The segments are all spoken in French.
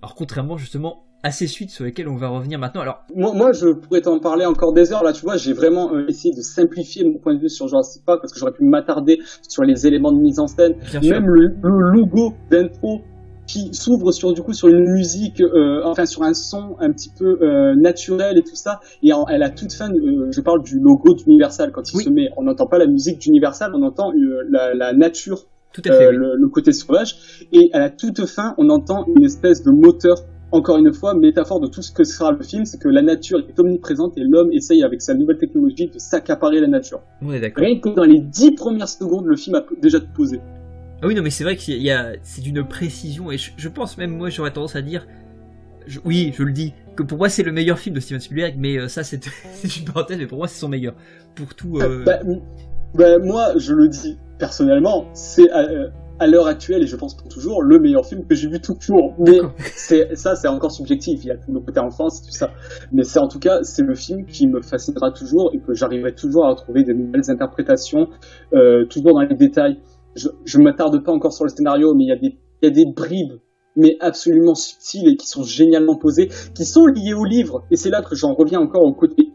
Alors contrairement justement à ces suites sur lesquelles on va revenir maintenant. Alors moi je pourrais t'en parler encore des heures là, tu vois, j'ai vraiment essayé de simplifier mon point de vue sur Jurassic Park parce que j'aurais pu m'attarder sur les éléments de mise en scène, même le logo d'intro qui s'ouvre sur une musique, sur un son un petit peu naturel et tout ça. Et à la toute fin, je parle du logo d'Universal quand il se met. On n'entend pas la musique d'Universal, on entend la nature, tout à fait, le côté sauvage. Et à la toute fin, on entend une espèce de moteur. Encore une fois, métaphore de tout ce que sera le film, c'est que la nature est omniprésente et l'homme essaye avec sa nouvelle technologie de s'accaparer la nature. On est d'accord. Rien que dans les 10 premières secondes, le film a déjà tout posé. Ah oui, non, mais c'est vrai que c'est d'une précision, et je pense même, moi, j'aurais tendance à dire, je le dis, que pour moi, c'est le meilleur film de Steven Spielberg, mais ça, c'est une parenthèse, mais pour moi, c'est son meilleur. Pour tout... moi, je le dis personnellement, c'est à l'heure actuelle, et je pense pour toujours, le meilleur film que j'ai vu tout court. Mais c'est encore subjectif, il y a tout le côté enfance, tout ça. Mais en tout cas, c'est le film qui me fascinera toujours, et que j'arriverai toujours à trouver des nouvelles interprétations, toujours dans les détails. Je m'attarde pas encore sur le scénario, mais il y a des bribes, mais absolument subtiles et qui sont génialement posées, qui sont liées au livre. Et c'est là que j'en reviens encore au côté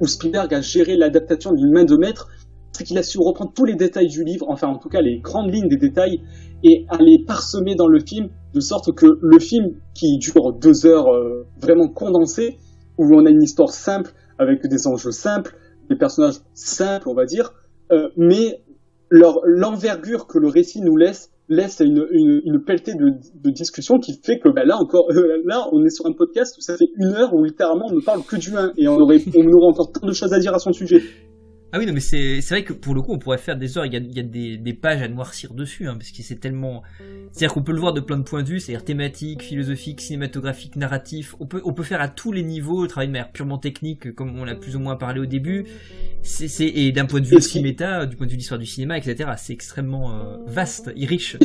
où Spielberg a géré l'adaptation d'une main de maître, c'est qu'il a su reprendre tous les détails du livre, enfin en tout cas les grandes lignes des détails, et à les parsemer dans le film, de sorte que le film, qui dure 2 heures vraiment condensées, où on a une histoire simple, avec des enjeux simples, des personnages simples, on va dire, mais l'envergure que le récit nous laisse une pelletée de discussion qui fait que là on est sur un podcast où ça fait 1 heure où littéralement on ne parle que du 1 et on aurait encore tant de choses à dire à son sujet. Ah oui, non, mais c'est vrai que pour le coup on pourrait faire des heures, il y a des pages à noircir dessus, hein, parce que c'est tellement... C'est-à-dire qu'on peut le voir de plein de points de vue, c'est-à-dire thématique, philosophique, cinématographique, narratif, on peut faire à tous les niveaux, le travail de manière purement technique, comme on l'a plus ou moins parlé au début, et d'un point de vue aussi méta, du point de vue de l'histoire du cinéma, etc., c'est extrêmement vaste et riche.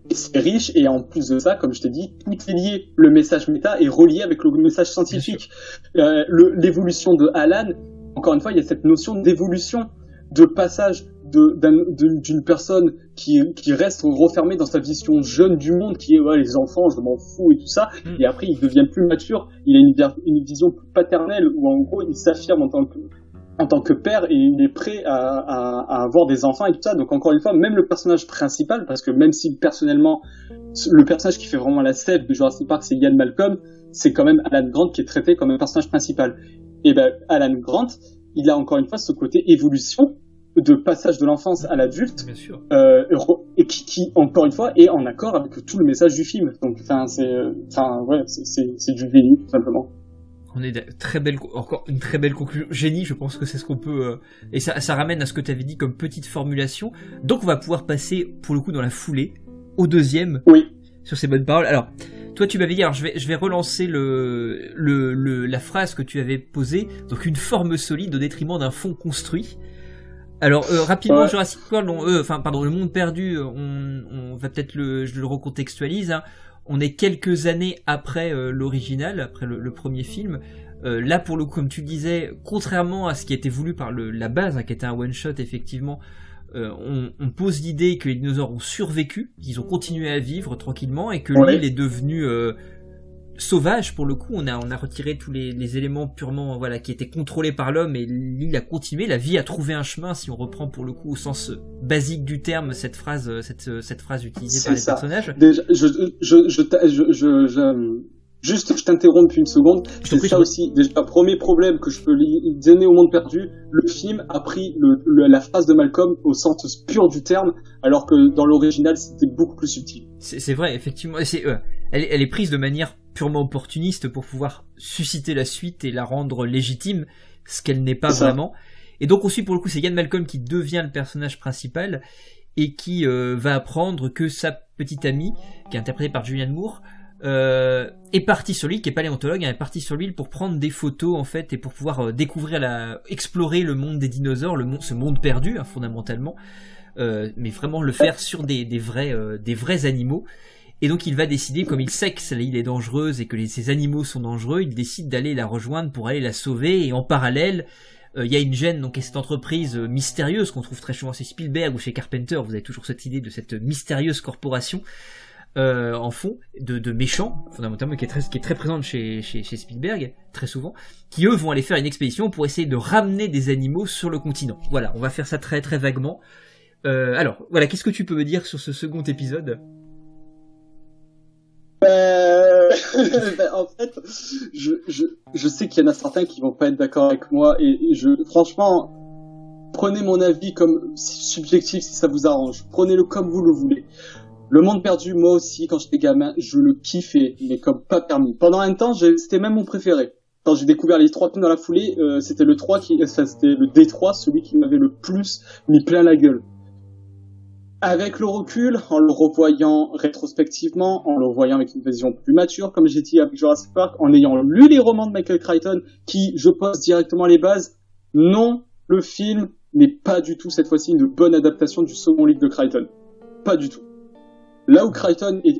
C'est riche, et en plus de ça, comme je t'ai dit, tout est lié. Le message méta est relié avec le message scientifique. L'évolution de Alan, encore une fois, il y a cette notion d'évolution, de passage d'une personne qui reste refermée dans sa vision jeune du monde, qui est les enfants, je m'en fous et tout ça, et après il devient plus mature, il a une vision plus paternelle, où en gros il s'affirme en tant que père, et il est prêt à avoir des enfants et tout ça. Donc encore une fois, même le personnage principal, parce que même si personnellement le personnage qui fait vraiment la sève de Jurassic Park c'est Ian Malcolm, c'est quand même Alan Grant qui est traité comme un personnage principal. Et Alan Grant, il a encore une fois ce côté évolution, de passage de l'enfance à l'adulte, bien sûr, et qui encore une fois est en accord avec tout le message du film. Donc c'est du génie tout simplement. On est encore une très belle conclusion. Génie, je pense que c'est ce qu'on peut... Et ça ramène à ce que tu avais dit comme petite formulation. Donc on va pouvoir passer, pour le coup, dans la foulée, au deuxième, sur ces bonnes paroles. Alors, toi tu m'avais dit, alors je vais relancer la phrase que tu avais posée, donc une forme solide au détriment d'un fond construit. Alors rapidement, Jurassic World, le monde perdu, on va peut-être je le recontextualise, hein. On est quelques années après l'original, après le premier film. Là, pour le coup, comme tu disais, contrairement à ce qui était voulu par la base, hein, qui était un one-shot, effectivement, on pose l'idée que les dinosaures ont survécu, qu'ils ont continué à vivre tranquillement, et que l'île est devenue sauvage. Pour le coup, on a retiré tous les éléments purement qui étaient contrôlés par l'homme, et l'île a continué, la vie a trouvé un chemin, si on reprend pour le coup au sens basique du terme cette phrase utilisée par les personnages. Déjà, juste, je t'interromps une seconde. C'est ça aussi. Déjà, premier problème que je peux donner au monde perdu, le film a pris la phrase de Malcolm au sens pur du terme, alors que dans l'original, c'était beaucoup plus subtil. C'est vrai, effectivement. Elle est prise de manière purement opportuniste pour pouvoir susciter la suite et la rendre légitime, ce qu'elle n'est pas vraiment. Et donc aussi, pour le coup, c'est Ian Malcolm qui devient le personnage principal et qui va apprendre que sa petite amie, qui est interprétée par Julianne Moore, est partie sur l'île, qui est paléontologue, elle est partie sur l'île pour prendre des photos en fait, et pour pouvoir explorer le monde des dinosaures, ce monde perdu, hein, fondamentalement, mais vraiment le faire sur des vrais animaux. Et donc il va décider, comme il sait que l'île est dangereuse et que ces animaux sont dangereux, il décide d'aller la rejoindre pour aller la sauver. Et en parallèle, il y a une gêne, donc cette entreprise mystérieuse qu'on trouve très souvent chez Spielberg ou chez Carpenter. Vous avez toujours cette idée de cette mystérieuse corporation en fond de méchants fondamentalement qui est très présente chez Spielberg très souvent, qui eux vont aller faire une expédition pour essayer de ramener des animaux sur le continent. Voilà, on va faire ça très très vaguement. Alors voilà, qu'est-ce que tu peux me dire sur ce second épisode? En fait, je sais qu'il y en a certains qui vont pas être d'accord avec moi et franchement, prenez mon avis comme subjectif si ça vous arrange. Prenez-le comme vous le voulez. Le Monde Perdu, moi aussi, quand j'étais gamin, je le kiffais, mais comme pas permis. Pendant un temps, c'était même mon préféré. Quand j'ai découvert les 3 films dans la foulée, c'était le D3, celui qui m'avait le plus mis plein la gueule. Avec le recul, en le revoyant rétrospectivement, en le revoyant avec une vision plus mature, comme j'ai dit avec Jurassic Park, en ayant lu les romans de Michael Crichton, qui, je pose directement les bases, non, le film n'est pas du tout, cette fois-ci, une bonne adaptation du second livre de Crichton. Pas du tout. Là où Crichton est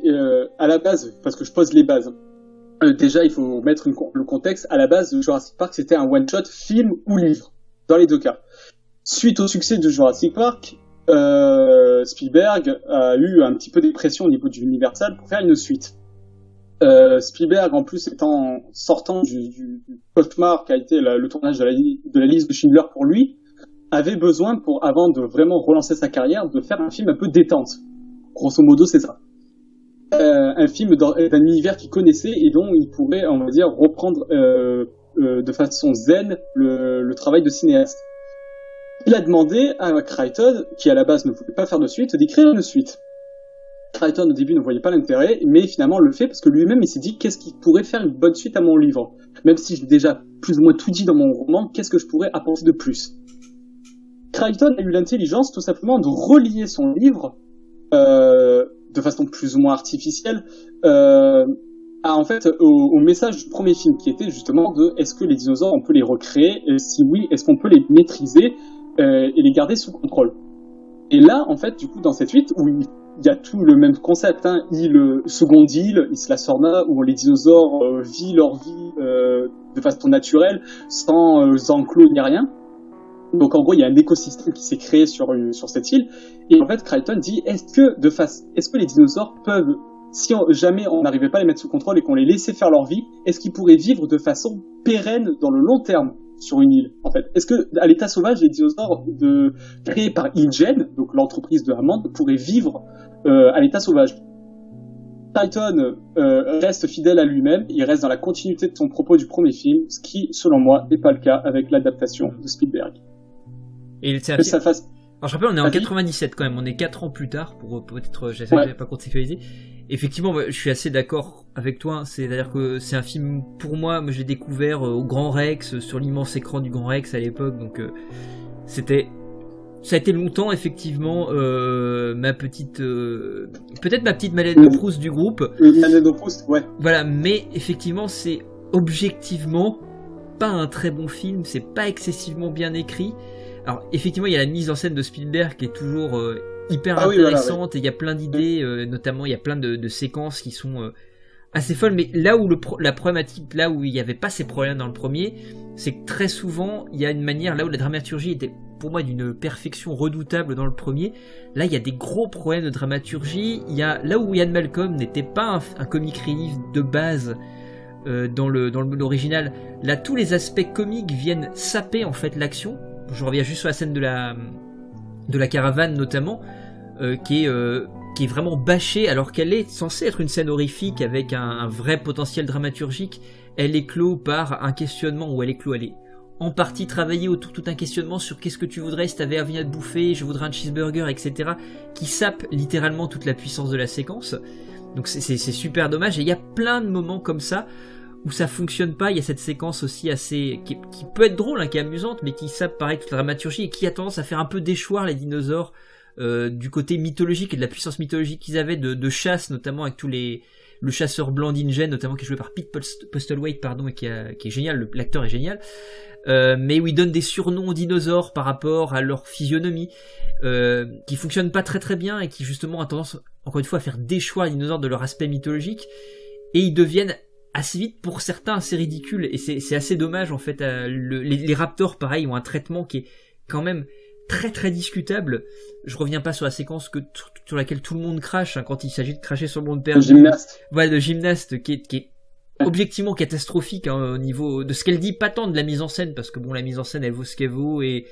à la base, parce que je pose les bases, déjà il faut mettre le contexte, à la base Jurassic Park c'était un one-shot film ou livre, dans les deux cas. Suite au succès de Jurassic Park, Spielberg a eu un petit peu de pression au niveau du Universal pour faire une suite. Spielberg, en plus sortant du cauchemar qu'a été le tournage de la liste de Schindler pour lui, avait besoin avant de vraiment relancer sa carrière, de faire un film un peu détente. Grosso modo, c'est ça. Un film d'un univers qu'il connaissait et dont il pourrait, on va dire, reprendre de façon zen le travail de cinéaste. Il a demandé à Crichton, qui à la base ne voulait pas faire de suite, d'écrire une suite. Crichton au début ne voyait pas l'intérêt, mais finalement le fait parce que lui-même il s'est dit qu'est-ce qui pourrait faire une bonne suite à mon livre. Même si j'ai déjà plus ou moins tout dit dans mon roman, qu'est-ce que je pourrais apporter de plus. Crichton a eu l'intelligence tout simplement de relier son livre de façon plus ou moins artificielle en fait au message du premier film qui était justement de est-ce que les dinosaures on peut les recréer et si oui est-ce qu'on peut les maîtriser et les garder sous contrôle. Et là en fait du coup dans cette suite où il y a tout le même concept, seconde île, Isla Sorna, où les dinosaures vivent leur vie de façon naturelle sans enclos ni rien. Donc en gros, il y a un écosystème qui s'est créé sur cette île. Et en fait, Crichton dit est-ce que les dinosaures peuvent, si jamais on n'arrivait pas à les mettre sous contrôle et qu'on les laissait faire leur vie, est-ce qu'ils pourraient vivre de façon pérenne dans le long terme sur une île en fait? Est-ce que à l'état sauvage, les dinosaures créés par InGen, donc l'entreprise de Hammond, pourraient vivre à l'état sauvage? Crichton reste fidèle à lui-même, il reste dans la continuité de son propos du premier film, ce qui, selon moi, n'est pas le cas avec l'adaptation de Spielberg. Et c'est alors je rappelle, on est en 97 quand même, on est 4 ans plus tard, pour peut-être, j'essaie pas contextualiser. Effectivement, je suis assez d'accord avec toi, c'est-à-dire que c'est un film, pour moi je l'ai découvert au Grand Rex, sur l'immense écran du Grand Rex à l'époque, donc ça a été longtemps effectivement ma petite Madeleine de Proust du groupe. Madeleine de Proust, ouais. Voilà, mais effectivement c'est objectivement pas un très bon film, c'est pas excessivement bien écrit. Alors effectivement il y a la mise en scène de Spielberg qui est toujours hyper intéressante, et il y a plein d'idées, notamment il y a plein de séquences qui sont assez folles, mais là où la problématique, là où il n'y avait pas ces problèmes dans le premier, c'est que très souvent il y a une manière, là où la dramaturgie était pour moi d'une perfection redoutable dans le premier, là il y a des gros problèmes de dramaturgie. Il y a là où Ian Malcolm n'était pas un comic relief de base dans l'original, là tous les aspects comiques viennent saper en fait l'action. Je reviens juste sur la scène de la caravane notamment, qui est vraiment bâchée alors qu'elle est censée être une scène horrifique avec un vrai potentiel dramaturgique. Elle est clôt par un questionnement, où elle est en partie travaillée autour tout un questionnement sur qu'est-ce que tu voudrais si t'avais envie de bouffer, je voudrais un cheeseburger, etc., qui sape littéralement toute la puissance de la séquence. Donc c'est super dommage, et il y a plein de moments comme ça où ça fonctionne pas. Il y a cette séquence aussi qui peut être drôle, qui est amusante, mais qui sape pareil toute la dramaturgie et qui a tendance à faire un peu déchoir les dinosaures du côté mythologique et de la puissance mythologique qu'ils avaient de chasse, notamment avec le chasseur blanc d'InGen, notamment qui est joué par Pete Postlethwaite, et qui est génial, l'acteur est génial, mais où il donne des surnoms aux dinosaures par rapport à leur physionomie, qui fonctionnent pas très très bien et qui justement a tendance encore une fois à faire déchoir les dinosaures de leur aspect mythologique, et ils deviennent assez vite pour certains assez ridicule, et c'est assez dommage en fait. Les raptors pareil ont un traitement qui est quand même très très discutable. Je reviens pas sur la séquence sur laquelle tout le monde crache quand il s'agit de cracher sur le monde perdu. Le gymnaste. Voilà, le gymnaste qui est objectivement catastrophique au niveau de ce qu'elle dit, pas tant de la mise en scène, parce que bon, la mise en scène elle vaut ce qu'elle vaut et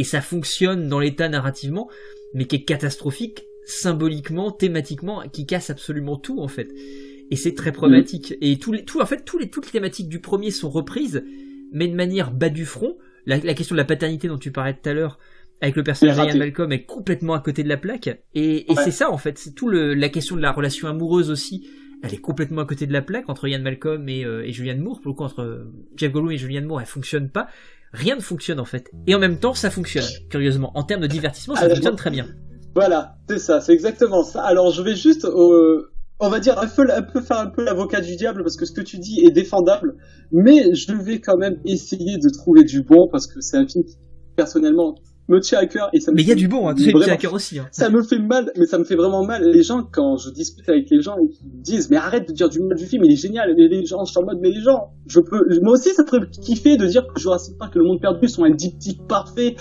ça fonctionne dans l'état narrativement, mais qui est catastrophique symboliquement, thématiquement, qui casse absolument tout en fait. Et c'est très problématique. Et toutes les thématiques du premier sont reprises, mais de manière bas du front. La question de la paternité dont tu parlais tout à l'heure, avec le personnage d'Ian Malcolm, est complètement à côté de la plaque. Et c'est ça en fait, c'est la question de la relation amoureuse aussi. Elle est complètement à côté de la plaque entre Ian Malcolm et Julianne Moore. Pour le coup, entre Jeff Goldblum et Julianne Moore, elle fonctionne pas. Rien ne fonctionne en fait. Et en même temps, ça fonctionne. Curieusement, en termes de divertissement, ça fonctionne très bien. Voilà, c'est ça, c'est exactement ça. Alors je vais juste on va dire un peu faire un peu l'avocat du diable, parce que ce que tu dis est défendable, mais je vais quand même essayer de trouver du bon, parce que c'est un film qui, personnellement, me tient à cœur. Mais il y a du bon, tu sais, me tient à cœur aussi. Ça me fait mal, mais ça me fait vraiment mal. Les gens, quand je discute avec les gens, ils disent, mais arrête de dire du mal du film, il est génial. Et les gens, je suis en mode, mais les gens, moi aussi ça ferait kiffer de dire que Jurassic Park et Le Monde Perdu sont un diptyque parfait,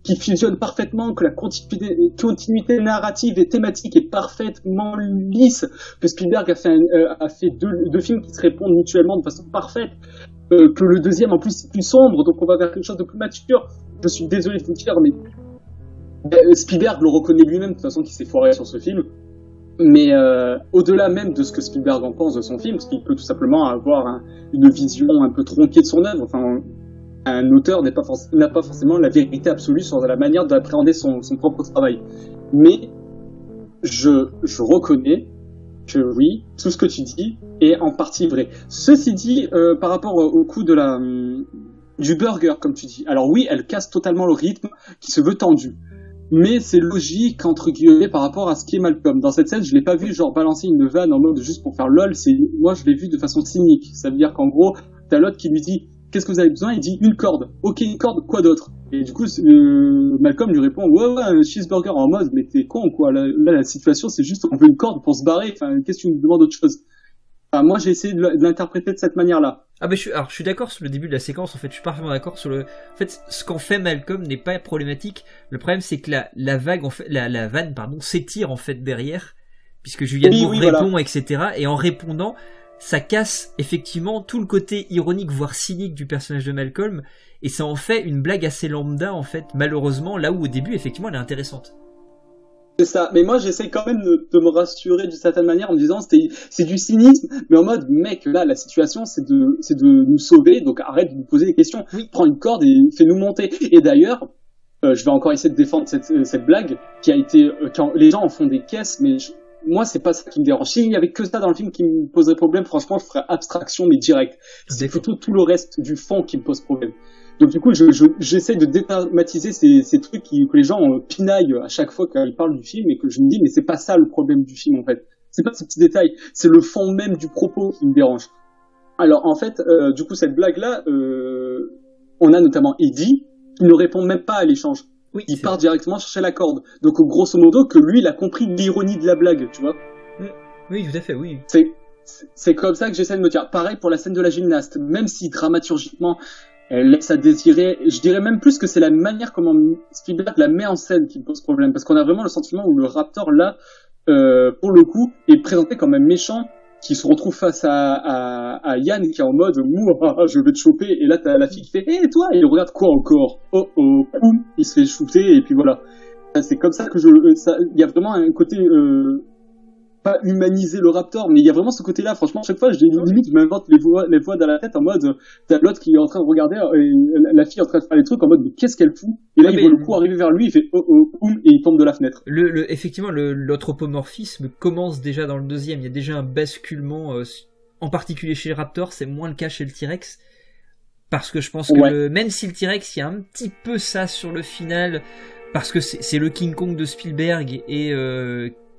qui fusionne parfaitement, que la continuité narrative et thématique est parfaitement lisse, que Spielberg a fait deux films qui se répondent mutuellement de façon parfaite, que le deuxième en plus est plus sombre, donc on va vers quelque chose de plus mature. Je suis désolé de vous dire, mais Spielberg le reconnaît lui-même de toute façon qu'il s'est foiré sur ce film. Mais au-delà même de ce que Spielberg en pense de son film, parce qu'il peut tout simplement avoir une vision un peu tronquée de son œuvre, enfin un auteur n'a pas forcément la vérité absolue sur la manière d'appréhender son propre travail. Mais je reconnais que oui, tout ce que tu dis est en partie vrai. Ceci dit, par rapport au coup du burger, comme tu dis, alors oui, elle casse totalement le rythme qui se veut tendu. Mais c'est logique, entre guillemets, par rapport à ce qui est Malcolm. Dans cette scène, je l'ai pas vu genre balancer une vanne en mode juste pour faire lol, moi je l'ai vu de façon cynique. Ça veut dire qu'en gros, t'as l'autre qui lui dit qu'est-ce que vous avez besoin? Il dit une corde. Ok, une corde, quoi d'autre? Et du coup, Malcolm lui répond ouais, un cheeseburger, en mode mais t'es con quoi. Là, la situation c'est juste on veut une corde pour se barrer. Enfin, qu'est-ce que tu me demandes autre chose? Enfin, moi j'ai essayé de l'interpréter de cette manière-là. Ah bah je suis d'accord sur le début de la séquence. En fait, je suis parfaitement d'accord sur en fait, ce qu'en fait Malcolm n'est pas problématique. Le problème c'est que la vague, en fait, la vanne, pardon, s'étire en fait derrière, puisque Julianne Moore répond, voilà. Etc. Et en répondant, ça casse effectivement tout le côté ironique, voire cynique du personnage de Malcolm, et ça en fait une blague assez lambda en fait, malheureusement, là où au début effectivement elle est intéressante. C'est ça, mais moi j'essaie quand même de me rassurer d'une certaine manière en me disant c'est du cynisme, mais en mode mec, là la situation c'est de nous sauver, donc arrête de nous poser des questions, prends une corde et fais-nous monter. Et d'ailleurs, je vais encore essayer de défendre cette blague qui a été, quand les gens en font des caisses, mais moi, c'est pas ça qui me dérange. S'il n'y avait que ça dans le film qui me poserait problème, franchement, je ferais abstraction, mais direct. C'est plutôt tout le reste du fond qui me pose problème. Donc, du coup, j'essaie de dédramatiser ces trucs que les gens pinaillent à chaque fois qu'ils parlent du film et que je me dis, mais c'est pas ça le problème du film, en fait. C'est pas ces petits détails. C'est le fond même du propos qui me dérange. Alors, en fait, du coup, cette blague-là, on a notamment Eddie qui ne répond même pas à l'échange. Oui, il part directement chercher la corde. Donc, grosso modo, que lui, il a compris l'ironie de la blague, tu vois. Oui, tout à fait, oui. C'est comme ça que j'essaie de me dire. Pareil pour la scène de la gymnaste. Même si, dramaturgiquement, elle laisse à désirer, je dirais même plus que c'est la manière comment Spielberg la met en scène qui me pose problème. Parce qu'on a vraiment le sentiment où le Raptor, là, pour le coup, est présenté comme un méchant qui se retrouve face à Yann qui est en mode je vais te choper, et là t'as la fille qui fait hé toi, et il regarde quoi encore, poum, il se fait shooter, et puis voilà. C'est comme ça que il y a vraiment un côté pas humaniser le Raptor, mais il y a vraiment ce côté là. Franchement, chaque fois limite je m'invente les voix dans la tête en mode t'as l'autre qui est en train de regarder et la fille est en train de faire les trucs en mode mais qu'est-ce qu'elle fout, et là il voit le coup arriver vers lui, il fait poum, et il tombe de la fenêtre. Effectivement, l'anthropomorphisme commence déjà dans le deuxième. Il y a déjà un basculement, en particulier chez le Raptor. C'est moins le cas chez le T-Rex, parce que je pense que même si le T-Rex, il y a un petit peu ça sur le final, parce que c'est le King Kong de Spielberg, et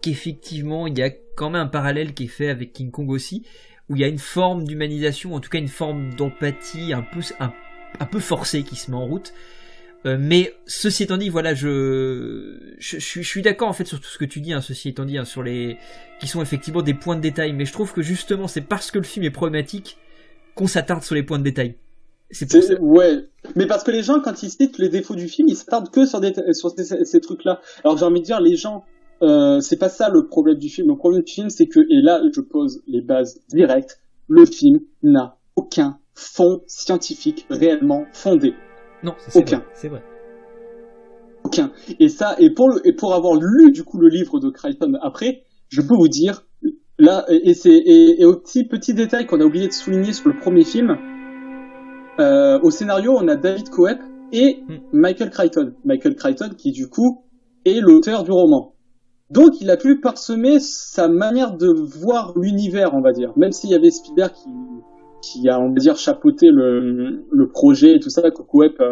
qu'effectivement il y a quand même un parallèle qui est fait avec King Kong aussi, où il y a une forme d'humanisation, en tout cas une forme d'empathie un peu forcée qui se met en route. Mais ceci étant dit, voilà, je suis d'accord en fait sur tout ce que tu dis, ceci étant dit, sur qui sont effectivement des points de détail, mais je trouve que justement c'est parce que le film est problématique qu'on s'attarde sur les points de détail. Ouais, mais parce que les gens, quand ils citent les défauts du film, ils s'attardent que sur ces trucs-là. Alors j'ai envie de dire, les gens, c'est pas ça le problème du film. Le problème du film, c'est que, et là je pose les bases directes, le film n'a aucun fond scientifique réellement fondé. Non, aucun. C'est vrai. Aucun. Et pour avoir lu du coup le livre de Crichton après, je peux vous dire là, et au petit détail qu'on a oublié de souligner sur le premier film. Au scénario, on a David Coep et Michael Crichton. Michael Crichton qui, du coup, est l'auteur du roman. Donc, il a pu parsemer sa manière de voir l'univers, on va dire. Même s'il y avait Spielberg qui a, on va dire, chapeauté le projet et tout ça, que Coep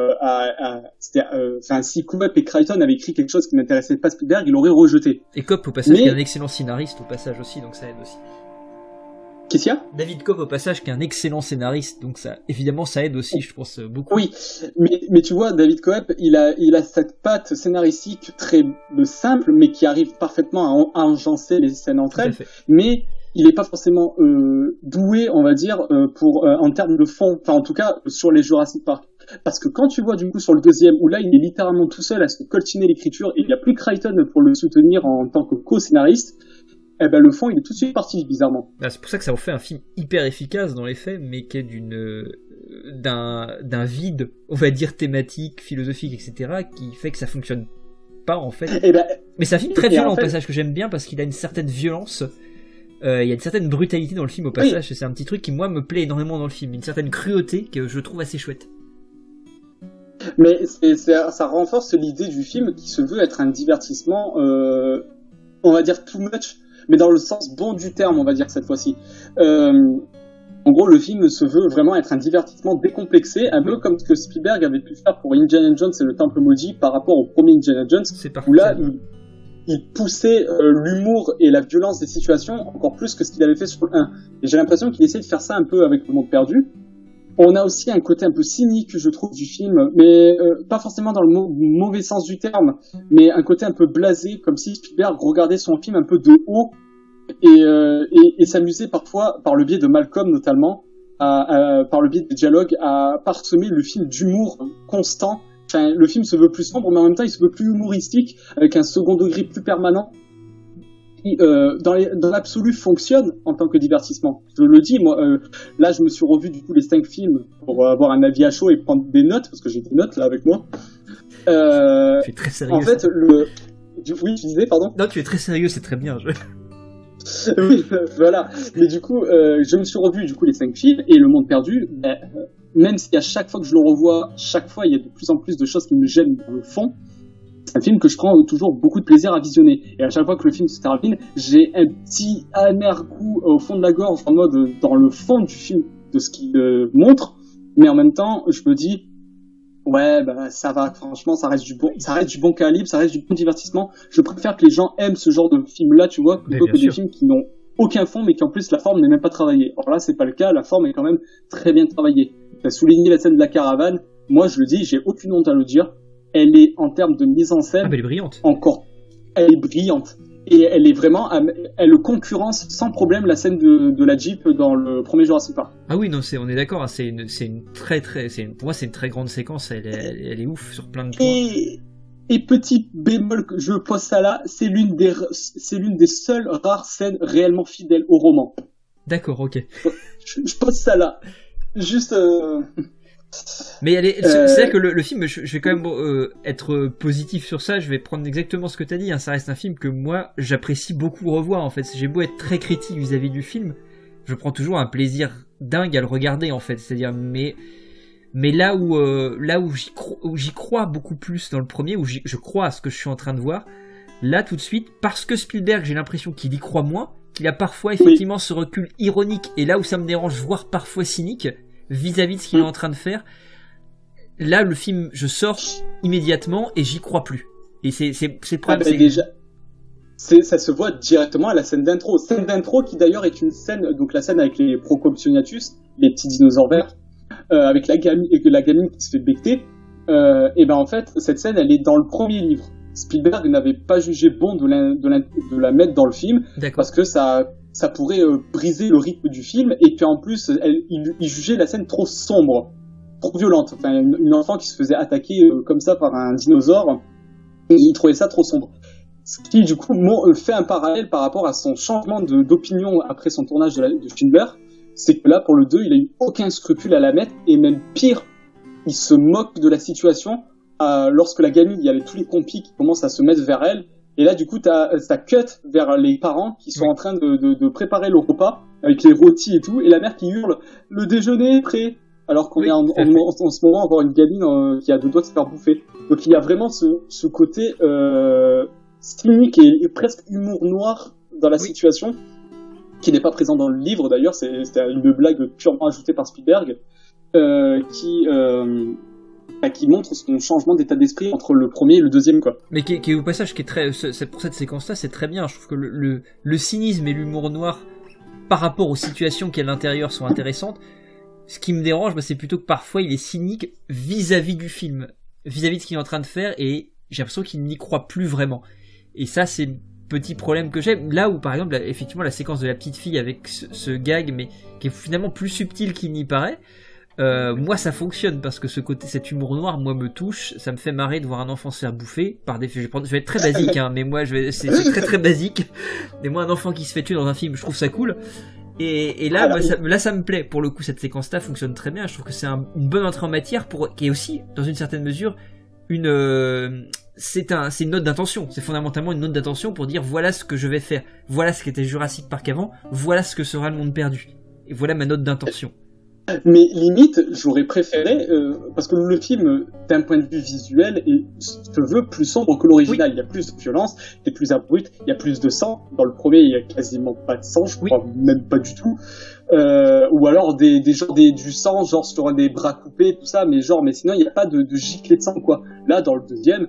si Coep et Crichton avaient écrit quelque chose qui n'intéressait pas Spielberg, il l'aurait rejeté. Et Coep, au passage, qui est un excellent scénariste, au passage aussi, donc ça aide aussi. Qu'est-ce qu'il y a ? David Cope au passage qui est un excellent scénariste, donc ça évidemment ça aide aussi, je pense beaucoup. Oui, mais tu vois, David Cope, il a cette patte scénaristique très simple, mais qui arrive parfaitement à enjancer les scènes entre elles. Mais il n'est pas forcément doué, on va dire, en termes de fond. Enfin, en tout cas, sur les Jurassic Park. Parce que quand tu vois du coup sur le deuxième, où là il est littéralement tout seul à se coltiner l'écriture et il n'y a plus Crichton pour le soutenir en tant que co-scénariste. Eh ben le fond il est tout de suite parti bizarrement. C'est pour ça que ça en fait un film hyper efficace dans les faits, mais qui est d'un vide, on va dire thématique, philosophique, etc., qui fait que ça fonctionne pas en fait. Mais c'est un film très violent au passage que j'aime bien parce qu'il a une certaine violence, il y a une certaine brutalité dans le film au passage. Oui. C'est un petit truc qui moi me plaît énormément dans le film, une certaine cruauté que je trouve assez chouette. Mais ça renforce l'idée du film qui se veut être un divertissement, on va dire too much. Mais dans le sens bon du terme, on va dire cette fois-ci. En gros, le film se veut vraiment être un divertissement décomplexé, un peu comme ce que Spielberg avait pu faire pour Indiana Jones et le Temple Maudit par rapport au premier Indiana Jones, où là, il poussait l'humour et la violence des situations encore plus que ce qu'il avait fait sur le 1. Et j'ai l'impression qu'il essaie de faire ça un peu avec Le Monde Perdu. On a aussi un côté un peu cynique, je trouve, du film, mais pas forcément dans le mauvais sens du terme, mais un côté un peu blasé, comme si Spielberg regardait son film un peu de haut et s'amusait parfois, par le biais de Malcolm notamment, par le biais des dialogues, à parsemer le film d'humour constant. Enfin, le film se veut plus sombre, mais en même temps, il se veut plus humoristique, avec un second degré plus permanent. Dans l'absolu fonctionne en tant que divertissement. Je le dis, moi, là je me suis revu du coup les 5 films pour avoir un avis à chaud et prendre des notes, parce que j'ai des notes là avec moi. Tu es très sérieux. En fait, oui, tu disais, pardon ? Non, tu es très sérieux, c'est très bien. Oui, voilà. Mais du coup, je me suis revu du coup les 5 films et Le Monde Perdu, même si à chaque fois que je le revois, chaque fois il y a de plus en plus de choses qui me gênent dans le fond. C'est un film que je prends toujours beaucoup de plaisir à visionner. Et à chaque fois que le film se termine, j'ai un petit amer goût au fond de la gorge, en mode dans le fond du film, de ce qu'il montre. Mais en même temps, je me dis, ouais, bah, ça va, franchement, ça reste du bon calibre, ça reste du bon divertissement. Je préfère que les gens aiment ce genre de film-là, tu vois, plutôt que des films qui n'ont aucun fond, mais qui en plus la forme n'est même pas travaillée. Alors là, c'est pas le cas, la forme est quand même très bien travaillée. Tu as souligné la scène de la caravane. Moi, je le dis, j'ai aucune honte à le dire. Elle est, en termes de mise en scène, elle est brillante. Elle est brillante. Et elle est vraiment, elle concurrence sans problème la scène de la Jeep dans le premier Jurassic Park. Ah oui, non, on est d'accord, hein, pour moi c'est une très grande séquence, elle est ouf sur plein de points. Et petit bémol que je pose ça là, c'est l'une des seules rares scènes réellement fidèles au roman. D'accord, ok. Je pose ça là. Juste, Mais c'est vrai que le film, je vais quand même être positif sur ça, je vais prendre exactement ce que tu as dit, hein. Ça reste un film que moi j'apprécie beaucoup revoir en fait. J'ai beau être très critique vis-à-vis du film, je prends toujours un plaisir dingue à le regarder en fait. C'est-à-dire, mais là où j'y crois beaucoup plus dans le premier, où je crois à ce que je suis en train de voir, là tout de suite, parce que Spielberg, j'ai l'impression qu'il y croit moins, qu'il a parfois effectivement ce recul ironique, et là où ça me dérange, voire parfois cynique, vis-à-vis de ce qu'il est en train de faire, là le film, je sors immédiatement et j'y crois plus. Et c'est le problème. Déjà, ça se voit directement à la scène d'intro. Scène d'intro qui d'ailleurs est une scène, donc la scène avec les Procompsognathus, les petits dinosaures verts, avec la gamine qui se fait becter. Et ben en fait, cette scène, elle est dans le premier livre. Spielberg n'avait pas jugé bon de la mettre dans le film. D'accord. Parce que ça pourrait briser le rythme du film, et puis en plus il jugeait la scène trop sombre. trop violente. Enfin, une enfant qui se faisait attaquer comme ça par un dinosaure, et il trouvait ça trop sombre. Ce qui, du coup, fait un parallèle par rapport à son changement d'opinion après son tournage de Schindler. C'est que là, pour le 2, il a eu aucun scrupule à la mettre, et même pire, il se moque de la situation. Lorsque la gamine, il y avait tous les compis qui commencent à se mettre vers elle, et là, du coup, t'as cut vers les parents qui sont en train de préparer le repas, avec les rôtis et tout, et la mère qui hurle « Le déjeuner est prêt !» Alors qu'on est en ce moment encore une gamine qui a 2 doigts de se faire bouffer. Donc il y a vraiment ce côté cynique et presque humour noir dans la situation, qui n'est pas présent dans le livre d'ailleurs, c'était une blague purement ajoutée par Spielberg, qui montre son changement d'état d'esprit entre le premier et le deuxième, quoi. Mais qui est au passage, pour cette séquence-là, c'est très bien. Je trouve que le cynisme et l'humour noir par rapport aux situations qu'il y a à l'intérieur sont intéressantes. Ce qui me dérange, c'est plutôt que parfois il est cynique vis-à-vis du film, vis-à-vis de ce qu'il est en train de faire, et j'ai l'impression qu'il n'y croit plus vraiment. Et ça, c'est le petit problème que j'ai. Là où, par exemple, effectivement, la séquence de la petite fille avec ce gag, mais qui est finalement plus subtil qu'il n'y paraît, moi ça fonctionne, parce que cet humour noir, moi, me touche, ça me fait marrer de voir un enfant se faire bouffer, par défaut, je vais être très basique, mais moi, c'est très très basique, mais moi, un enfant qui se fait tuer dans un film, je trouve ça cool. Et là, ça me plaît. Pour le coup, cette séquence-là fonctionne très bien. Je trouve que c'est une bonne entrée en matière qui est aussi, dans une certaine mesure, c'est une note d'intention. C'est fondamentalement une note d'intention pour dire voilà ce que je vais faire. Voilà ce qu'était Jurassic Park avant. Voilà ce que sera le monde perdu. Et voilà ma note d'intention. Mais limite, j'aurais préféré, parce que le film, d'un point de vue visuel, se veut plus sombre que l'original. Oui. Il y a plus de violence, il y a plus abrupt, il y a plus de sang. Dans le premier, il y a quasiment pas de sang, je crois même pas du tout. Ou alors du sang, genre sur des bras coupés, tout ça, mais sinon il n'y a pas de giclée de sang, quoi. Là, dans le deuxième,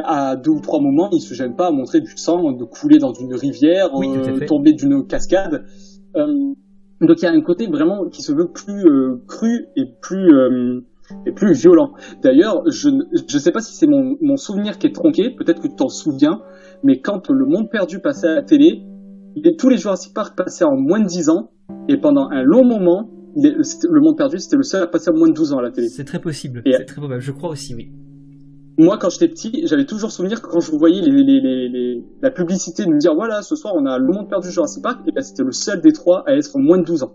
à 2 ou 3 moments, il se gêne pas à montrer du sang, de couler dans une rivière, tomber d'une cascade. Donc il y a un côté vraiment qui se veut plus cru et plus violent. D'ailleurs, je sais pas si c'est mon souvenir qui est tronqué, peut-être que tu t'en souviens, mais quand Le Monde Perdu passait à la télé, tous les Jurassic Park passaient en moins de 10 ans, et pendant un long moment, Le Monde Perdu, c'était le seul à passer en moins de 12 ans à la télé. C'est très possible, c'est très probable, je crois aussi, oui. Moi, quand j'étais petit, j'avais toujours souvenir que quand je voyais la publicité nous dire voilà, ce soir on a Le Monde Perdu Jurassic Park, et c'était le seul des 3 à être en moins de 12 ans.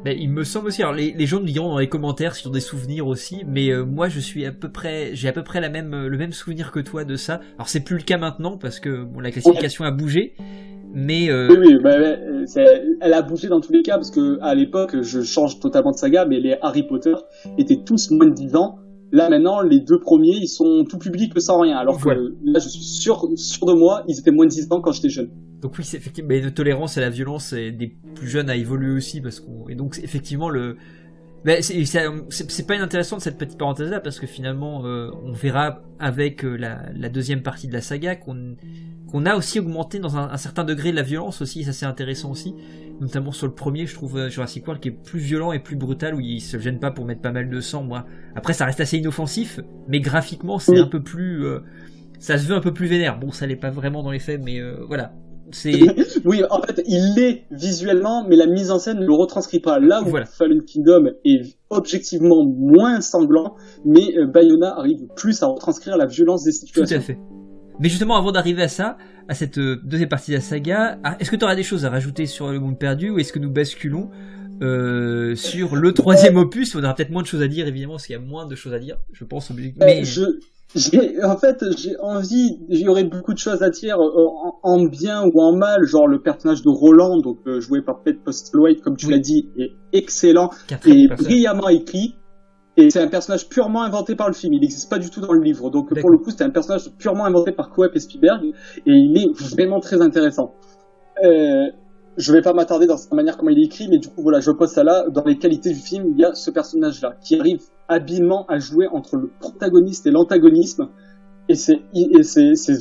Il me semble aussi. Alors les gens me diront dans les commentaires s'ils ont des souvenirs aussi, mais moi j'ai à peu près le même souvenir que toi de ça. Alors c'est plus le cas maintenant parce que la classification a bougé, mais oui, elle a bougé dans tous les cas parce que à l'époque, je change totalement de saga, mais les Harry Potter étaient tous moins de 10 ans. Là maintenant, les 2 premiers, ils sont tout public sans rien. Alors que là, je suis sûr de moi, ils étaient moins de 10 ans quand j'étais jeune. Donc oui, c'est effectivement, mais la tolérance à la violence des plus jeunes a évolué aussi et donc effectivement c'est pas inintéressant de cette petite parenthèse là parce que finalement on verra avec la deuxième partie de la saga qu'on a aussi augmenté dans un certain degré la violence aussi, ça c'est intéressant aussi, notamment sur le premier je trouve Jurassic World qui est plus violent et plus brutal où il se gêne pas pour mettre pas mal de sang. Moi après ça reste assez inoffensif mais graphiquement c'est un peu plus ça se veut un peu plus vénère, bon ça l'est pas vraiment dans les faits mais voilà. Oui, en fait, il l'est visuellement, mais la mise en scène ne le retranscrit pas. Là où Fallen Kingdom est objectivement moins sanglant, mais Bayona arrive plus à retranscrire la violence des situations. Tout à fait. Mais justement, avant d'arriver à cette deuxième partie de la saga, est-ce que tu auras des choses à rajouter sur Le Monde Perdu ou est-ce que nous basculons sur le troisième opus? On aura peut-être moins de choses à dire, évidemment, parce qu'il y a moins de choses à dire, je pense. Mais... j'ai envie, il y aurait beaucoup de choses à dire en bien ou en mal, genre le personnage de Roland, donc joué par Pete Postlethwaite, comme tu l'as dit, est excellent et brillamment écrit. Et c'est un personnage purement inventé par le film, il n'existe pas du tout dans le livre. Donc pour le coup, c'était un personnage purement inventé par Coep et Spielberg, et il est vraiment très intéressant. Je vais pas m'attarder dans sa manière comment il est écrit, mais du coup voilà, je pose ça là. Dans les qualités du film, il y a ce personnage-là qui arrive habilement à jouer entre le protagoniste et l'antagonisme, et c'est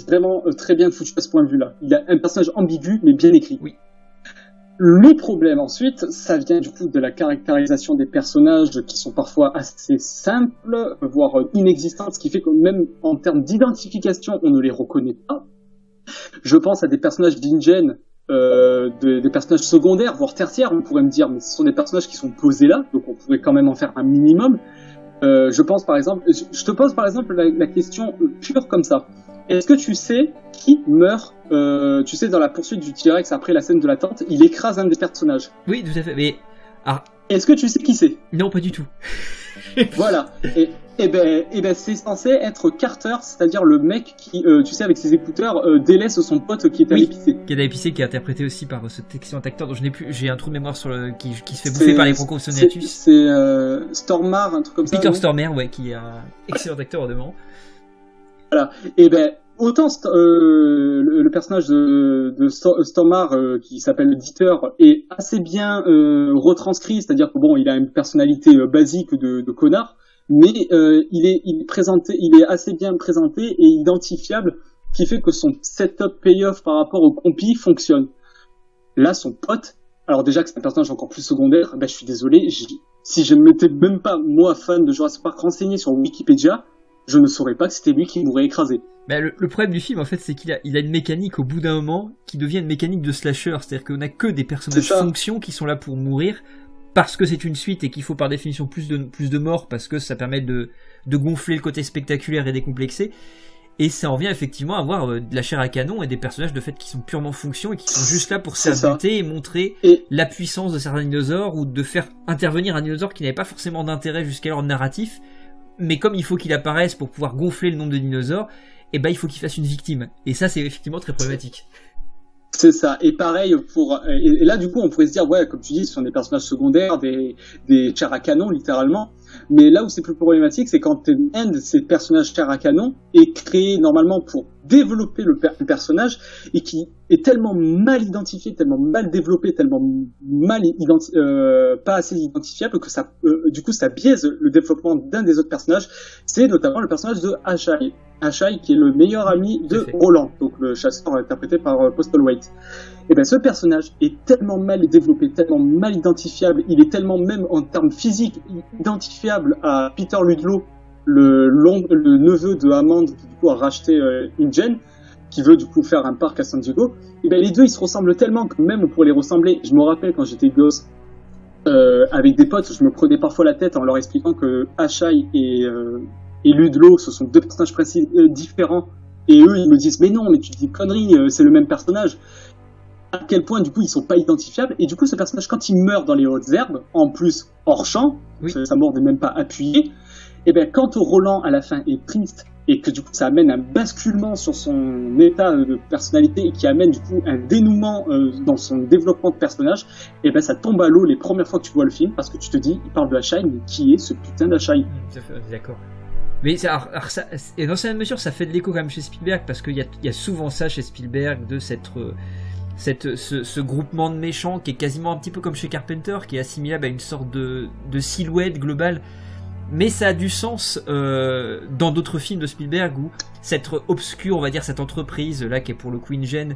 vraiment très bien foutu à ce point de vue-là. Il a un personnage ambigu mais bien écrit. Oui. Le problème ensuite, ça vient du coup de la caractérisation des personnages qui sont parfois assez simples, voire inexistantes, ce qui fait que même en termes d'identification, on ne les reconnaît pas. Je pense à des personnages d'Ingen des personnages secondaires, voire tertiaires, on pourrait me dire, mais ce sont des personnages qui sont posés là, donc on pourrait quand même en faire un minimum. Je pense par exemple, je te pose par exemple la question pure comme ça. Est-ce que tu sais qui meurt, tu sais, dans la poursuite du T-Rex après la scène de la tente, il écrase un des personnages. Oui, tout à fait, mais... Est-ce que tu sais qui c'est? Non, pas du tout. Voilà. Et ben, c'est censé être Carter, c'est-à-dire le mec qui, tu sais, avec ses écouteurs, délaisse son pote qui est allé pisser. Qui est allé pisser, qui est interprété aussi par cet excellent acteur dont j'ai un trou de mémoire sur qui se fait bouffer par les Proconsoniatus. C'est Stormare, un truc comme ça. Peter Stormare, ouais, qui est un excellent acteur au demeurant. Voilà. Et ben, autant le personnage de Stormare, qui s'appelle Dieter, est assez bien retranscrit, c'est-à-dire que bon, il a une personnalité basique de connard, mais il est assez bien présenté et identifiable, qui fait que son setup payoff par rapport au compi fonctionne. Là, son pote, alors déjà que c'est un personnage encore plus secondaire, ben je suis désolé, si je ne m'étais même pas, moi, fan de Jurassic Park, renseigné sur Wikipédia, je ne saurais pas que c'était lui qui m'aurait écrasé. Bah, le problème du film, en fait, c'est qu'il a une mécanique au bout d'un moment qui devient une mécanique de slasher, c'est-à-dire qu'on a que des personnages fonctions qui sont là pour mourir, parce que c'est une suite et qu'il faut par définition plus de morts, parce que ça permet de gonfler le côté spectaculaire et décomplexé, et ça en vient effectivement à avoir de la chair à canon et des personnages de fait qui sont purement fonctions et qui sont juste là pour s'abuter et montrer la puissance de certains dinosaures, ou de faire intervenir un dinosaure qui n'avait pas forcément d'intérêt jusqu'alors narratif, mais comme il faut qu'il apparaisse pour pouvoir gonfler le nombre de dinosaures, et ben il faut qu'il fasse une victime. Et ça, c'est effectivement très problématique. C'est ça. Et pareil et là, du coup, on pourrait se dire, ouais, comme tu dis, ce sont des personnages secondaires, des chars à canon, littéralement. Mais là où c'est plus problématique, c'est quand un de ces personnages chars à canon est créé normalement pour développer le personnage, et qui est tellement mal identifié, tellement mal développé, tellement pas assez identifiable que ça, du coup, ça biaise le développement d'un des autres personnages. C'est notamment le personnage de Ashai, qui est le meilleur ami de Roland, donc le chasseur interprété par Postal Waite. Et ben, ce personnage est tellement mal développé, tellement mal identifiable, il est tellement, même en termes physiques, identifiable à Peter Ludlow, le neveu de Hammond, qui du coup a racheté InGen, qui veut du coup faire un parc à San Diego. Et ben, les deux, ils se ressemblent tellement que même pour les ressembler, je me rappelle quand j'étais gosse, avec des potes, je me prenais parfois la tête en leur expliquant que Ashai et Ludlow, ce sont deux personnages différents, et eux, ils me disent, mais non, mais tu dis une connerie, c'est le même personnage. À quel point, du coup, ils sont pas identifiables. Et du coup, ce personnage, quand il meurt dans les hautes herbes, en plus hors champ, sa mort n'est même pas appuyée, et ben, quand Roland à la fin est triste, et que du coup ça amène un basculement sur son état de personnalité, et qui amène du coup un dénouement dans son développement de personnage, et ben, ça tombe à l'eau les premières fois que tu vois le film, parce que tu te dis, il parle de Ashai, mais qui est ce putain d'Ashai? D'accord. Mais ça, et dans cette mesure, ça fait de l'écho quand même chez Spielberg, parce qu'il y a souvent ça chez Spielberg, de ce groupement de méchants qui est quasiment un petit peu comme chez Carpenter, qui est assimilable à une sorte de silhouette globale. Mais ça a du sens dans d'autres films de Spielberg, où cette obscure, on va dire, cette entreprise là qui est pour le coup InGen,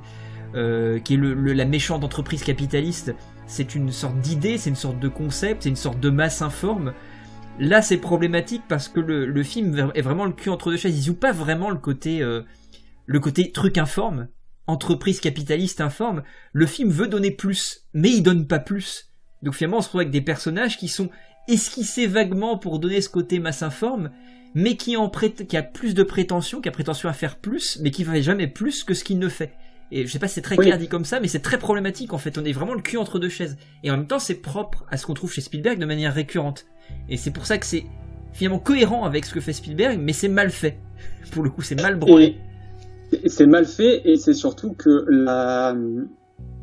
qui est la méchante entreprise capitaliste, c'est une sorte d'idée, c'est une sorte de concept, c'est une sorte de masse informe. Là, c'est problématique parce que le film est vraiment le cul entre deux chaises. Il joue pas vraiment le côté truc informe, entreprise capitaliste informe. Le film veut donner plus, mais il donne pas plus. Donc finalement, on se retrouve avec des personnages qui sont esquissés vaguement pour donner ce côté masse informe, mais qui a plus de prétention, qui a prétention à faire plus, mais qui ne fait jamais plus que ce qu'il ne fait. Et je sais pas si c'est très clair dit comme ça, mais c'est très problématique en fait. On est vraiment le cul entre deux chaises. Et en même temps, c'est propre à ce qu'on trouve chez Spielberg de manière récurrente. Et c'est pour ça que c'est finalement cohérent avec ce que fait Spielberg, mais c'est mal fait. Pour le coup, c'est mal branlé. C'est mal fait, et c'est surtout que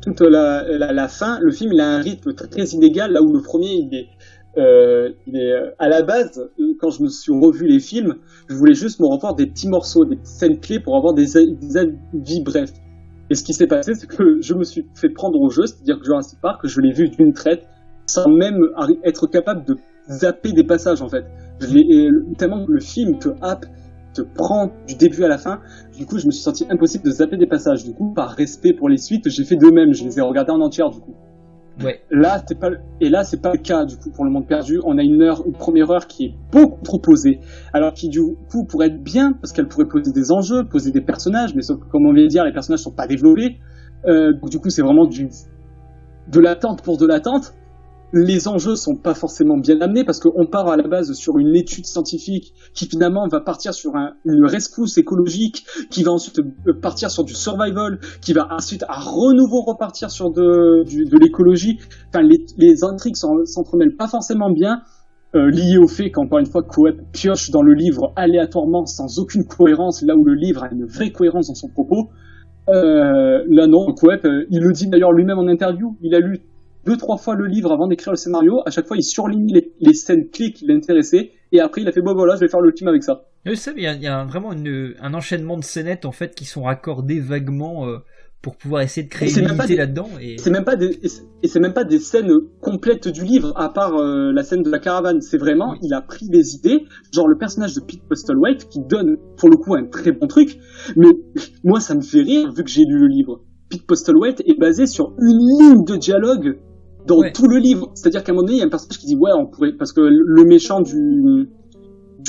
toute la fin, le film, il a un rythme très, très inégal, là où le premier, il est à la base, quand je me suis revu les films, je voulais juste me revoir des petits morceaux, des petites scènes clés pour avoir des avis brefs. Et ce qui s'est passé, c'est que je me suis fait prendre au jeu, c'est-à-dire que Jurassic Park, je l'ai vu d'une traite, sans même être capable de zapper des passages, en fait. Tellement le film te happe, te prend du début à la fin, du coup je me suis senti impossible de zapper des passages. Du coup, par respect pour les suites, j'ai fait de même, je les ai regardés en entière, du coup. Ouais. Là, c'est pas le cas, du coup, pour Le Monde Perdu. On a une première heure qui est beaucoup trop posée. Alors qui, du coup, pourrait être bien, parce qu'elle pourrait poser des enjeux, poser des personnages, mais sauf que, comme on vient de dire, les personnages sont pas développés. Donc du coup, c'est vraiment de l'attente pour de l'attente. Les enjeux sont pas forcément bien amenés parce qu'on part à la base sur une étude scientifique qui finalement va partir sur une rescousse écologique, qui va ensuite partir sur du survival, qui va ensuite à renouveau repartir sur de l'écologie. Enfin, les intrigues s'entremêlent pas forcément bien, liées au fait qu'encore une fois, Coep pioche dans le livre aléatoirement sans aucune cohérence, là où le livre a une vraie cohérence dans son propos. Là non, Coep, il le dit d'ailleurs lui-même en interview, il a lu 2-3 fois le livre avant d'écrire le scénario, à chaque fois il surligne les scènes clés qui l'intéressaient, et après il a fait bon voilà, je vais faire le film avec ça. Oui, ça, il y a vraiment un enchaînement de scénettes en fait qui sont raccordées vaguement pour pouvoir essayer de créer une unité là-dedans. C'est même pas des scènes complètes du livre, à part la scène de la caravane. C'est vraiment, il a pris des idées, genre le personnage de Pete Postlethwaite qui donne pour le coup un très bon truc, mais moi ça me fait rire vu que j'ai lu le livre. Pete Postlethwaite est basé sur une ligne de dialogue dans tout le livre. C'est-à-dire qu'à un moment donné, il y a un personnage qui dit ouais, on pourrait, parce que le méchant du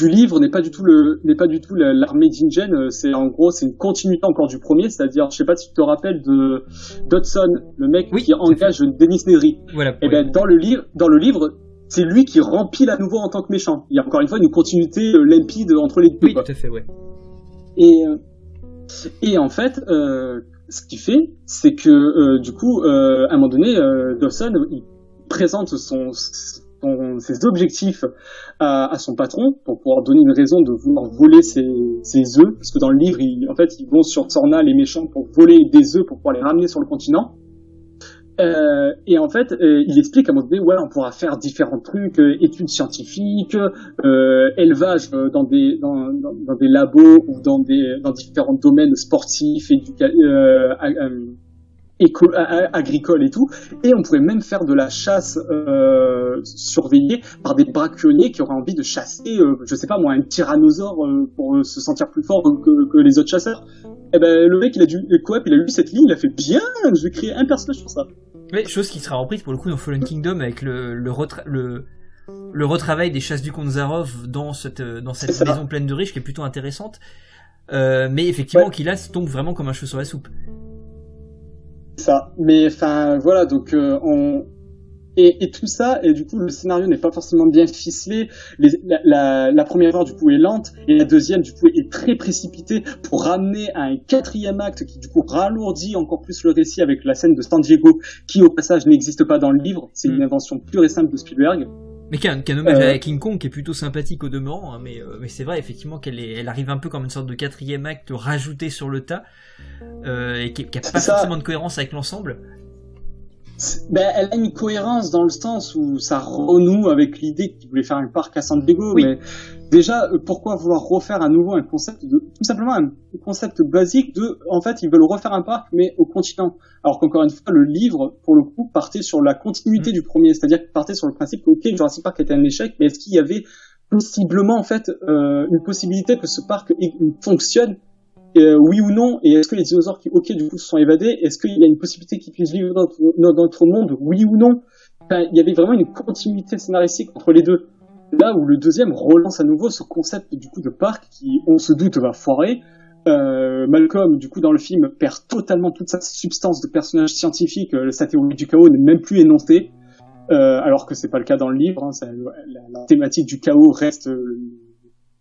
livre n'est pas du tout l'armée d'Ingen, c'est en gros c'est une continuité encore du premier, c'est-à-dire je sais pas si tu te rappelles de Dodson, le mec qui engage Dennis Nedry. Voilà, et ben dans le livre c'est lui qui rempile à nouveau en tant que méchant. Il y a encore une fois une continuité limpide entre les deux. Oui, tout à fait, ouais. Et en fait ce qu'il fait, c'est que du coup, à un moment donné, Dawson il présente ses objectifs à son patron pour pouvoir donner une raison de vouloir voler ses œufs, parce que dans le livre, en fait, ils vont sur Sorna, les méchants, pour voler des œufs pour pouvoir les ramener sur le continent. Et en fait, il explique à un moment donné, ouais, on pourra faire différents trucs, études scientifiques, élevage dans des labos ou dans différents domaines sportifs, agricoles et tout. Et on pourrait même faire de la chasse surveillée par des braconniers qui auraient envie de chasser, je sais pas moi, un tyrannosaure pour se sentir plus fort que les autres chasseurs. Et ben le mec, il a lu cette ligne, il a fait bien, je vais créer un personnage sur ça. Oui, chose qui sera reprise pour le coup dans Fallen Kingdom avec le retravail des chasses du comte Zarov dans cette maison pleine de riches qui est plutôt intéressante, mais effectivement qui là tombe vraiment comme un cheveu sur la soupe. Ça, mais enfin voilà, donc et tout ça, et du coup le scénario n'est pas forcément bien ficelé. La première heure du coup est lente, et la deuxième du coup est très précipitée pour ramener à un quatrième acte qui du coup ralourdit encore plus le récit avec la scène de San Diego qui au passage n'existe pas dans le livre. C'est une invention pure et simple de Spielberg. Mais qui a un hommage à King Kong qui est plutôt sympathique au demeurant, hein, mais c'est vrai effectivement elle arrive un peu comme une sorte de quatrième acte rajouté sur le tas, et qui a pas forcément de cohérence avec l'ensemble. Elle a une cohérence dans le sens où ça renoue avec l'idée qu'ils voulaient faire un parc à San Diego, mais déjà, pourquoi vouloir refaire à nouveau un concept tout simplement un concept basique en fait, ils veulent refaire un parc, mais au continent. Alors qu'encore une fois, le livre, pour le coup, partait sur la continuité du premier, c'est-à-dire qu'il partait sur le principe que, ok, Jurassic Park était un échec, mais est-ce qu'il y avait possiblement, en fait, une possibilité que ce parc fonctionne? Oui ou non, et est-ce que les dinosaures qui, du coup, se sont évadés, est-ce qu'il y a une possibilité qu'ils puissent vivre dans notre monde, oui ou non? Enfin, il y avait vraiment une continuité scénaristique entre les deux. Là où le deuxième relance à nouveau ce concept du coup de parc qui, on se doute, va foirer. Malcolm, du coup, dans le film, perd totalement toute sa substance de personnage scientifique. Sa théorie du chaos n'est même plus énoncée, alors que c'est pas le cas dans le livre. Hein, la thématique du chaos reste le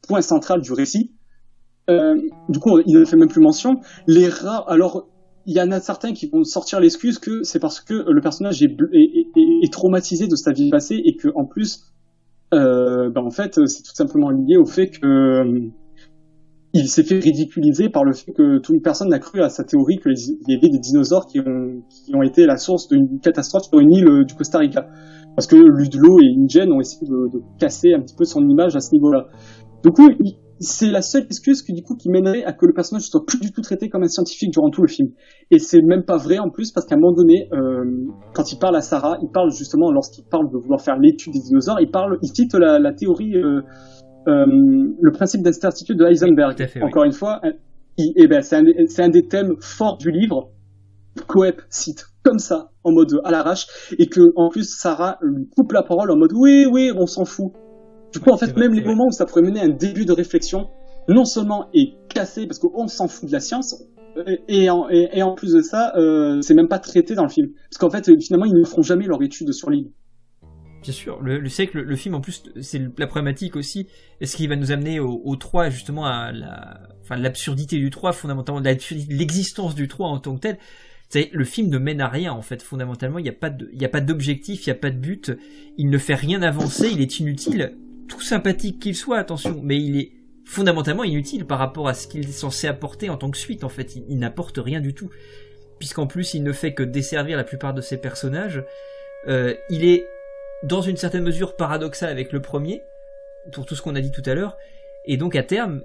point central du récit. Du coup, il ne fait même plus mention. Les rats, alors, il y en a certains qui vont sortir l'excuse que c'est parce que le personnage est traumatisé de sa vie passée et que, en plus, en fait, c'est tout simplement lié au fait que il s'est fait ridiculiser par le fait que toute personne n'a cru à sa théorie qu'il y avait des dinosaures qui ont été la source d'une catastrophe sur une île du Costa Rica. Parce que Ludlow et Ingen ont essayé de casser un petit peu son image à ce niveau-là. Du coup, c'est la seule excuse qui mènerait à que le personnage soit plus du tout traité comme un scientifique durant tout le film. Et c'est même pas vrai en plus, parce qu'à un moment donné, quand il parle à Sarah, il parle justement, lorsqu'il parle de vouloir faire l'étude des dinosaures, il cite la théorie, le principe d'incertitude de Heisenberg. Tout à fait, encore une fois, c'est un des thèmes forts du livre. Coep cite comme ça, en mode à l'arrache, et que en plus Sarah lui coupe la parole en mode oui, on s'en fout. Du coup, en fait, même les moments où ça pourrait mener à un début de réflexion, non seulement est cassé parce qu'on s'en fout de la science, et en plus de ça, c'est même pas traité dans le film. Parce qu'en fait, finalement, ils ne feront jamais leur étude sur l'île. Bien sûr, c'est que le film en plus, c'est la problématique aussi. Est-ce qu'il va nous amener au 3, justement, à l'absurdité du 3, fondamentalement, l'existence du 3 en tant que tel. C'est, le film ne mène à rien, en fait, fondamentalement. Il n'y a pas d'objectif, il n'y a pas de but. Il ne fait rien avancer, il est inutile. Tout sympathique qu'il soit, attention, mais il est fondamentalement inutile par rapport à ce qu'il est censé apporter en tant que suite, en fait. Il n'apporte rien du tout. Puisqu'en plus, il ne fait que desservir la plupart de ses personnages. Il est, dans une certaine mesure, paradoxal avec le premier, pour tout ce qu'on a dit tout à l'heure, et donc à terme,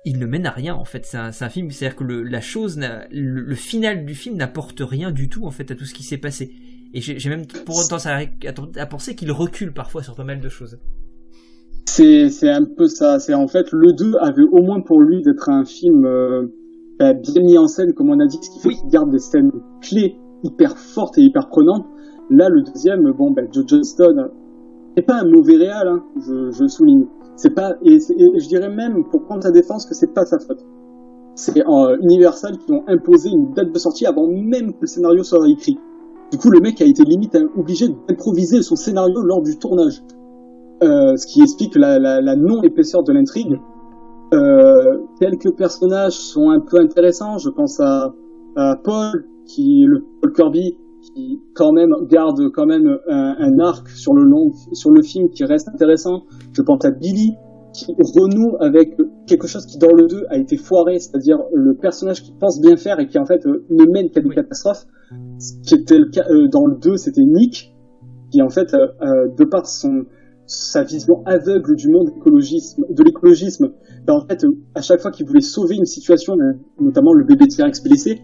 il ne mène à rien, en fait. C'est un film, c'est-à-dire que le final du film n'apporte rien du tout, en fait, à tout ce qui s'est passé. Et j'ai même pour autant à penser qu'il recule parfois sur pas mal de choses. C'est un peu ça. C'est en fait, le 2 avait au moins pour lui d'être un film bien mis en scène, comme on a dit, ce qui fait qu'il garde des scènes clés hyper fortes et hyper prenantes. Là, le deuxième, Joe Johnston, c'est pas un mauvais réal, hein, je souligne. C'est pas, et je dirais même, pour prendre sa défense, que c'est pas sa faute. C'est Universal qui ont imposé une date de sortie avant même que le scénario soit écrit. Du coup, le mec a été limite obligé d'improviser son scénario lors du tournage. Ce qui explique la non-épaisseur de l'intrigue. Quelques personnages sont un peu intéressants. Je pense à Paul Kirby, qui quand même garde un arc sur le film qui reste intéressant. Je pense à Billy, qui renoue avec quelque chose qui dans le 2 a été foiré, c'est-à-dire le personnage qui pense bien faire et qui en fait ne mène qu'à des catastrophes. Ce qui était le cas dans le 2, c'était Nick, qui en fait de par sa vision aveugle du monde de l'écologisme, en fait à chaque fois qu'il voulait sauver une situation, notamment le bébé T-Rex blessé,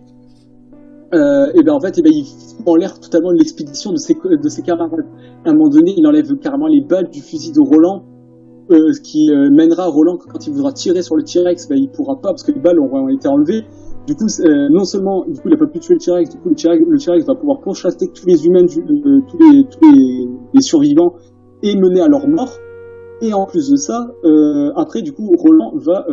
en fait il fout en l'air totalement l'expédition de ses camarades. À un moment donné, il enlève carrément les balles du fusil de Roland, ce qui mènera Roland que quand il voudra tirer sur le T-Rex, il pourra pas parce que les balles ont été enlevées. Du coup, non seulement il a pas pu tuer le T-Rex, du coup le T-Rex va pouvoir pourchasser tous les humains, tous les survivants et mener à leur mort. Et en plus de ça, après du coup Roland va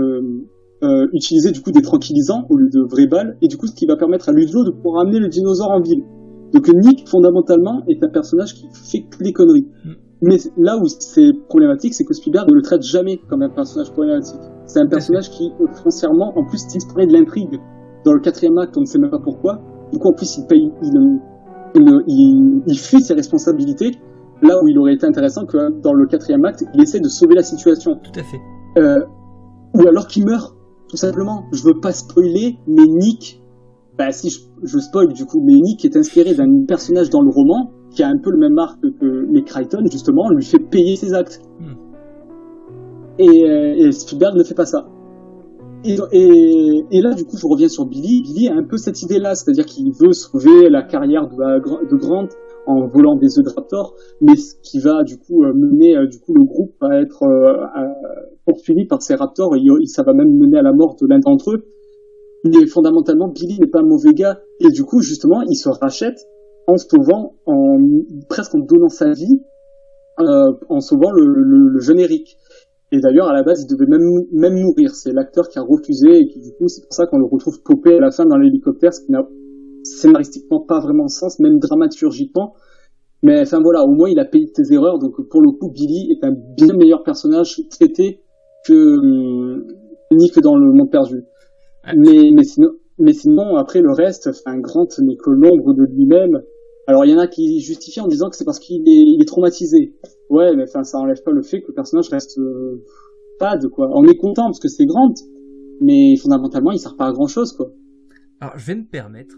utiliser du coup des tranquillisants au lieu de vraies balles, et du coup ce qui va permettre à Ludlow de pouvoir amener le dinosaure en ville. Donc Nick fondamentalement est un personnage qui fait que des conneries. Mais là où c'est problématique, c'est que Spielberg ne le traite jamais comme un personnage problématique. C'est un personnage qui foncièrement en plus disparaît de l'intrigue. Dans le 4e acte, on ne sait même pas pourquoi. Du coup en plus il fuit ses responsabilités. Là où il aurait été intéressant que dans le 4e acte, il essaie de sauver la situation. Tout à fait. Ou alors qu'il meurt, tout simplement. Je veux pas spoiler, mais Nick, si je spoil du coup, mais Nick est inspiré d'un personnage dans le roman qui a un peu le même arc que les Crichton, justement, lui fait payer ses actes. Et Spielberg ne fait pas ça. Et là, du coup, je reviens sur Billy. Billy a un peu cette idée-là, c'est-à-dire qu'il veut sauver la carrière de Grant en volant des œufs de raptor, mais ce qui va du coup mener le groupe à être poursuivi par ces raptors, et ça va même mener à la mort de l'un d'entre eux. Mais fondamentalement, Billy n'est pas un mauvais gars, et du coup justement il se rachète en sauvant, presque en donnant sa vie, en sauvant le jeune Eric. Et d'ailleurs à la base il devait même mourir, c'est l'acteur qui a refusé, et qui du coup c'est pour ça qu'on le retrouve popé à la fin dans l'hélicoptère, ce qui n'a scénaristiquement pas vraiment de sens, même dramaturgiquement. Mais enfin voilà, au moins il a payé ses erreurs, donc pour le coup Billy est un bien meilleur personnage traité que Nick dans Le Monde Perdu. Mais sinon après le reste, Grant n'est que l'ombre de lui-même. Alors il y en a qui justifient en disant que c'est parce qu'il est traumatisé. Ouais, mais ça enlève pas le fait que le personnage reste fade, quoi. On est content parce que c'est Grant, mais fondamentalement il sert pas à grand chose, quoi. Alors je vais me permettre